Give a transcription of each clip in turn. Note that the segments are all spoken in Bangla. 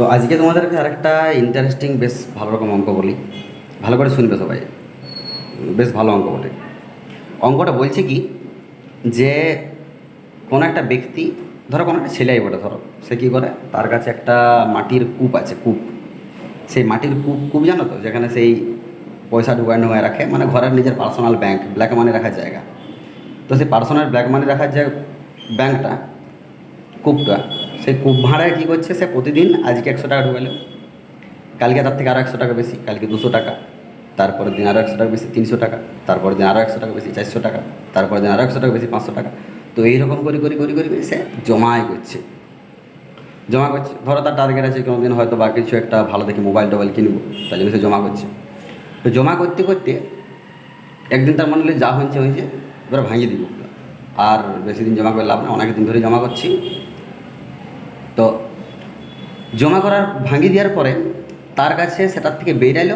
তো আজকে তোমাদেরকে আরেকটা ইন্টারেস্টিং বেশ ভালো রকম অঙ্ক বলি, ভালো করে শুনবে সবাই। বেশ ভালো অঙ্ক বটে। অঙ্কটা বলছে কি যে কোনো একটা ব্যক্তি, ধরো কোনো একটা ছেলেই বটে, ধরো সে কী করে, তার কাছে একটা মাটির কূপ আছে, কূপ। সেই মাটির কূপ কূপ জানো তো, যেখানে সেই পয়সা ঢুকায় ঢুকায় রাখে, মানে ঘরের নিজের পার্সোনাল ব্যাংক, ব্ল্যাক মানি রাখার জায়গা। তো সেই পার্সোনাল ব্ল্যাক মানি রাখার যে ব্যাংকটা, কূপটা, সেই কূপ ভাড়ায় কী করছে, সে প্রতিদিন আজকে 100 টাকা ঢুকালো, কালকে তার থেকে আরও 100 টাকা বেশি, কালকে 200 টাকা, তারপরের দিন আরও 100 টাকা বেশি 300 টাকা, তারপরের দিন আরও 100 টাকা বেশি 400 টাকা, তারপরের দিন আরও 100 টাকা বেশি 500 টাকা। তো এইরকম করে করে করে করে করে সে জমাই করছে, জমা করছে। ধরো তার টার্গেট আছে কোনো দিন হয়তো বা কিছু একটা ভালো দেখে মোবাইল টোবাইল কিনবো, তাই জন্য সে জমা করছে। তো জমা করতে করতে একদিন তার মনে হলো যা হয়েছে হয়েছে, এবার ভাঙিয়ে দিব, আর বেশি দিন জমা করে লাভ না, অনেক দিন ধরে জমা করছি। তো জমা করার ভাঙিয়ে দেওয়ার পরে তার কাছে সেটার থেকে বেরাইল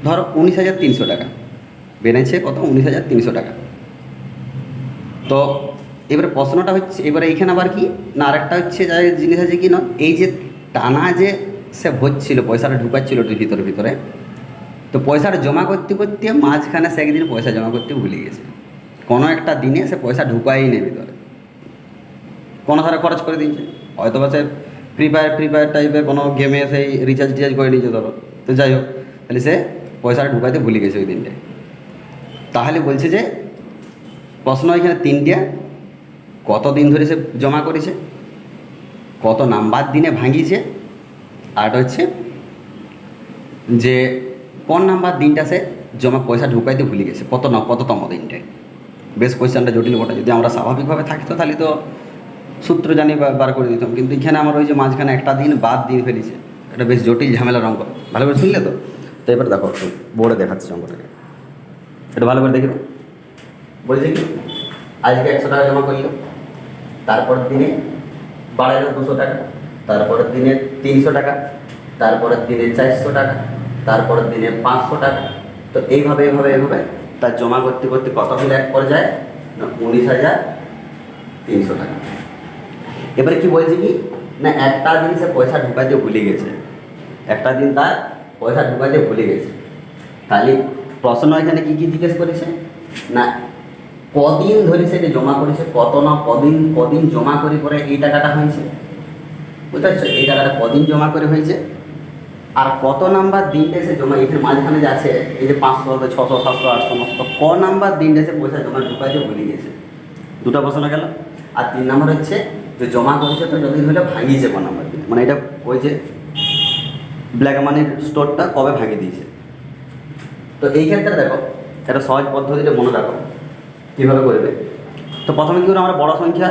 ধরো 19,300 টাকা বেড়েছে। কত? 19,300 টাকা। তো এবারে প্রশ্নটা হচ্ছে, এবারে এইখানে আবার কি না, আরেকটা হচ্ছে যা জিনিস আছে কি না, এই যে টানা যে সে ভরছিল, পয়সাটা ঢুকাচ্ছিল ওটির ভিতরে ভিতরে, তো পয়সাটা জমা করতে করতে মাঝখানে সে একদিন পয়সা জমা করতে ভুলে গেছে। কোনো একটা দিনে সে পয়সা ঢুকাই নেই ভিতরে, কোনো ধারে খরচ করে দিয়েছে, হয়তো বা সে ফ্রি ফায়ার টাইপের কোনো গেমে সেই রিচার্জ টিচার্জ করে নিয়েছে ধরো। তো যাই হোক, তাহলে সে পয়সাটা ঢুকাইতে ভুলে গেছে ওই দিনটায়। তাহলে বলছে যে প্রশ্ন এখানে তিনটে, কত দিন ধরে সে জমা করেছে, কত নাম্বার দিনে ভাঙিয়েছে, আর হচ্ছে যে কোন নাম্বার দিনটা সে জমা পয়সা ঢুকাইতে ভুলে গেছে, কততম দিনটায়। বেশ কোয়েশ্চেনটা জটিল বটে। যদি আমরা স্বাভাবিকভাবে থাকতো তাহলে তো সূত্র জানি বার করে দিতাম, কিন্তু এখানে আমার ওই যে মাঝখানে একটা দিন বাদ দিয়ে ফেলেছে, এটা বেশ জটিল ঝামেলার অঙ্ক। ভালো করে শুনলে তো? তো এবার দেখো, একটু বোর্ডে দেখাচ্ছি অঙ্কটাকে, এটা ভালো করে দেখবে। বলছে কি আজকে 100 টাকা জমা করলো, তারপরের দিনে বাড়াইলো 200 টাকা, তারপরের দিনে 300 টাকা, তারপরের দিনে 400 টাকা, তারপরের দিনে 500 টাকা। তো এইভাবে এইভাবে এইভাবে তার জমা করতে করতে কত হলো এক পর্যায়ে না 19,300 টাকা। এবারে কি বলছে কি না, একটা দিন সে পয়সা ঢুকাতে ভুলে গেছে, একটা দিন তার পয়সা ঢুকাতে ভুলে গেছে। তাহলে প্রশ্ন এখানে কি কি জিজ্ঞেস করেছে না, কদিন ধরে সেটা জমা করেছে, কত না কদিন কদিন জমা করে পরে এই টাকাটা হয়েছে, বুঝতে পারছো? এই টাকাটা কদিন জমা করে হয়েছে, আর কত নাম্বার দিনটা সে জমা, এখানে মাঝখানে যে আছে এই যে 500, 600, 700, 800, 900, ক নাম্বার দিনটা সে পয়সা জমা ঢুকাইতে ভুলে গেছে। দুটো প্রশ্ন গেল। আর 3 নাম্বার হচ্ছে যে জমা করেছে তো যদি হলে ভাঙিয়েছে ক নাম্বার দিন, মানে এটা ওই যে ব্ল্যাক মানির স্টোরটা কবে ভাঙিয়ে দিয়েছে। তো এই ক্ষেত্রে দেখো, একটা সহজ পদ্ধতিটা মনে রাখো কীভাবে করবে। তো প্রথমে কী করে, আমরা বড় সংখ্যা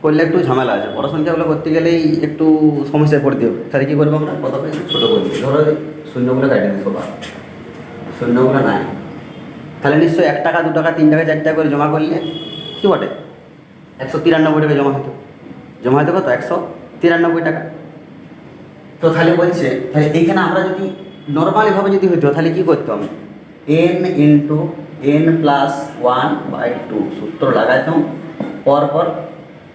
করলে একটু ঝামেলা আছে, বড় সংখ্যাগুলো করতে গেলেই একটু সমস্যায় পড়তে হবে। তাহলে কী করবো আমরা, প্রথমে একটু ছোটো করবো। ধরো শূন্যগুলো কাটিয়ে দিই সবার, শূন্যগুলো নাই। তাহলে নিশ্চয়ই 1 টাকা 2 টাকা 3 টাকা 4 টাকা করে জমা করলে কী বটে 193 টাকা জমা হতো কত 193 টাকা। তো তাহলে বলছে, তাহলে এইখানে আমরা যদি নর্মালিভাবে যদি হইতো তাহলে কী করতাম, n × n+1/2 সূত্র লাগাতাম, পরপর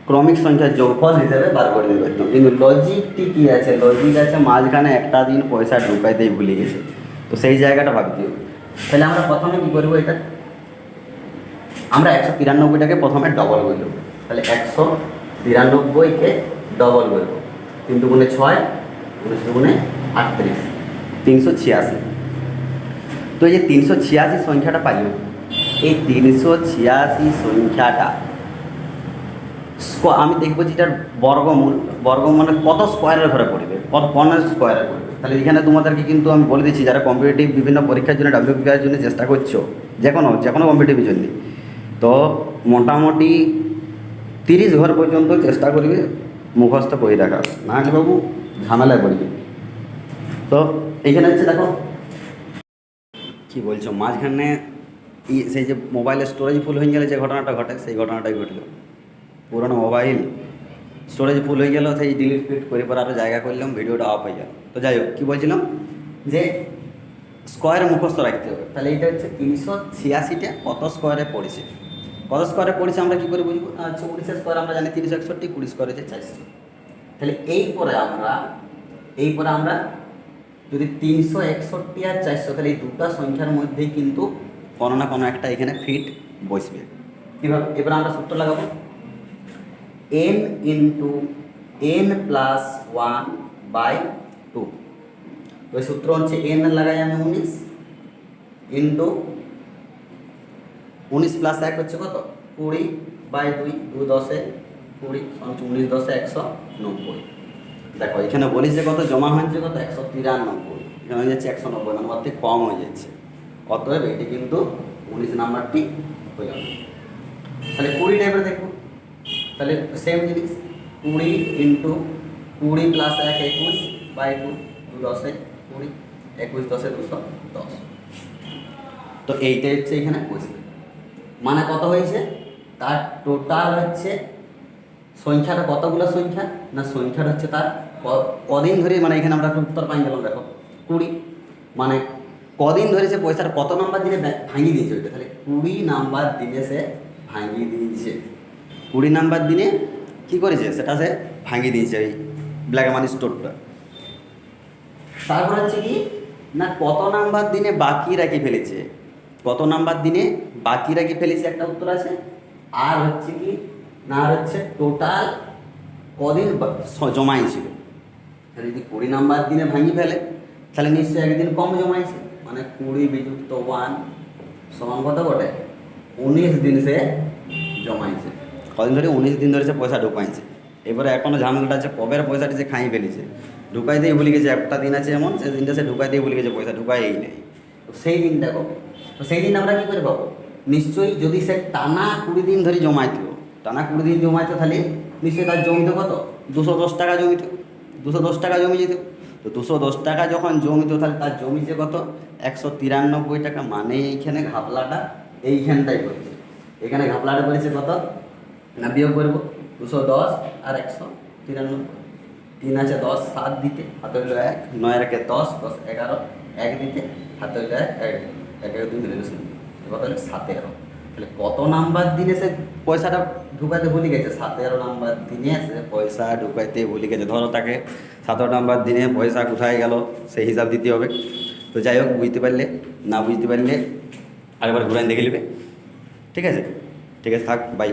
ক্রমিক সংখ্যার যোগফল হিসেবে বার করে দিতে পারতাম। কিন্তু লজিকটি কী আছে, লজিক আছে মাঝখানে একটা দিন পয়সা ঢুকাইতেই ভুলে গেছে, তো সেই জায়গাটা ভাবতে হবে। তাহলে আমরা প্রথমে কী করবো, এটা আমরা 193টাকে প্রথমে ডবল করব। তাহলে 193কে ডবল করব, 3 × 6 × 38 386। তো এই যে 386 সংখ্যাটা পাইল, এই 386 সংখ্যাটা আমি দেখবো যে এটার বর্গমূল মানে কত স্কোয়ারের ঘরে পড়বে, কত কর্নার স্কোয়ারে পড়বে। তাহলে এখানে তোমাদেরকে কিন্তু আমি বলে দিচ্ছি, যারা কম্পিটিটিভ বিভিন্ন পরীক্ষার জন্য WPPR জন্য চেষ্টা করছো, যে কোনো কম্পিটিটিভের জন্য, তো মোটামুটি 30 ঘর পর্যন্ত চেষ্টা করবে মুখস্থ করে রাখার, না হলে বাবু ঝামেলায় পড়বে। তো এইখানে হচ্ছে দেখো কী বলছো, মাঝখানে সেই যে মোবাইলের স্টোরেজ ফুল হয়ে গেলে যে ঘটনাটা ঘটে, সেই ঘটনাটাই ঘটলো। পুরোনো মোবাইল স্টোরেজ ফুল হয়ে গেল, সেই ডিলিট ফিট করে পর আরও জায়গা করলাম, ভিডিওটা অফ হয়ে গেল। তো যাই হোক, কী বলছিলাম যে স্কোয়ারে মুখস্থ রাখতে হবে। তাহলে এইটা হচ্ছে 386টা কত স্কোয়ারে পড়েছে, কত স্কোয়ারে পড়েছে আমরা কী করে বুঝবো, আচ্ছা 19 স্কোয়ার আমরা জানি 361, 20 স্কোয়ার হচ্ছে 400। তাহলে এই পরে আমরা যদি 361 আর 400, তাহলে এই দুটো সংখ্যার মধ্যেই কিন্তু কোনো না কোনো একটা এখানে ফিট বসবে। কীভাবে? এবার আমরা সূত্র লাগাবো n ইন্টু n প্লাস 1/2। ওই সূত্র হচ্ছে n লাগাই আমি 19 ইন্টু 19 প্লাস 1 হচ্ছে কত 20/2, 2 10 20, 19 10 190। দেখো এখানে বলিস যে কত জমা হয়েছে, কত 193, এখানে হয়ে যাচ্ছে 190, মানে অর্ধেক কম হয়ে যাচ্ছে। অতএব এটি কিন্তু 19 নাম্বারটি হয়ে যাবে। তাহলে 20 টাইপের দেখবো, তাহলে সেম জিনিস 20 ইন্টু 20 প্লাস 1 21/2, 2 10 20, 21 10 210। তো এইটাই হচ্ছে এখানে বসবে, মানে কত হয়েছে তার টোটাল হচ্ছে সংখ্যাটা, কতগুলো সংখ্যা না সংখ্যাটা হচ্ছে তার কদিন ধরে, মানে এখানে আমরা একটা উত্তর পাই গেলাম। দেখো 20 মানে কদিন ধরে সে পয়সাটা কত নাম্বার দিনে ভাঙিয়ে দিয়েছে ওইটা, তাহলে 20 নাম্বার দিনে সে ভাঙিয়ে দিয়েছে। 20 নাম্বার দিনে কী করেছে সেটা সে ভাঙিয়ে দিয়েছে এই ব্ল্যাক মানি স্টোরটা। তারপর হচ্ছে কি না কত নাম্বার দিনে বাকি রাখি ফেলেছে, কত নাম্বার দিনে বাকি রাখি ফেলেছে একটা উত্তর আছে। আর হচ্ছে কি না আর হচ্ছে টোটাল কদিন জমাইছিল। যদি 20 নাম্বার দিনে ভাঙি ফেলে তাহলে নিশ্চয়ই একদিন কম জমাইছে, মানে 20 বিযুক্ত 1 সমান কত বটে 19 দিন সে জমাইছে। কদিন ধরে 19 দিন ধরে সে পয়সা ঢুকাইছে। এবারে এখনও ঝামেলাটা আছে কবের পয়সাটি সে খাই ফেলেছে, ঢুকাইতেই ভুলে গেছে। একটা দিন আছে এমন সে দিনটা সে ঢুকাইতেই ভুলে গেছে, পয়সা ঢুকাই নেই। তো সেই দিনটা কবে, তো সেই দিন আমরা কী করে পাবো? নিশ্চয়ই যদি সে টানা 20 দিন ধরে জমাইতো, টানা 20 দিন জমাইতো তাহলে নিশ্চয়ই তার জমিত কত 210 টাকা জমিত, 210 টাকা জমি যেত। তো 210 টাকা যখন জমিত তাহলে তার জমিছে কত 193 টাকা, মানে এইখানে ঘাপলাটা এইখানটাই করেছে। এখানে ঘাপলাটা করেছে কত না বিয়োগ করবো 210 আর 193, 3 আছে 10, 7 দিতে হাতে হইল 1, 9 রেখে 10, 10 11, 1 দিতে হাতে হইল 1, 1 2 মিলে কত হলো 17। তাহলে কত নাম্বার দিনে সে পয়সাটা ঢুকাতে ভুলে গেছে? 17 নাম্বার দিনে সে পয়সা ঢুকাইতে ভুলে গেছে। ধরো তাকে 17 নাম্বার দিনে পয়সা কোথায় গেল সেই হিসাব দিতে হবে। তো যাই হোক, বুঝতে পারলে, না বুঝতে পারলে আরেকবার ঘুরাই দেখে নেবে। ঠিক আছে, ঠিক আছে, থাক, বাই।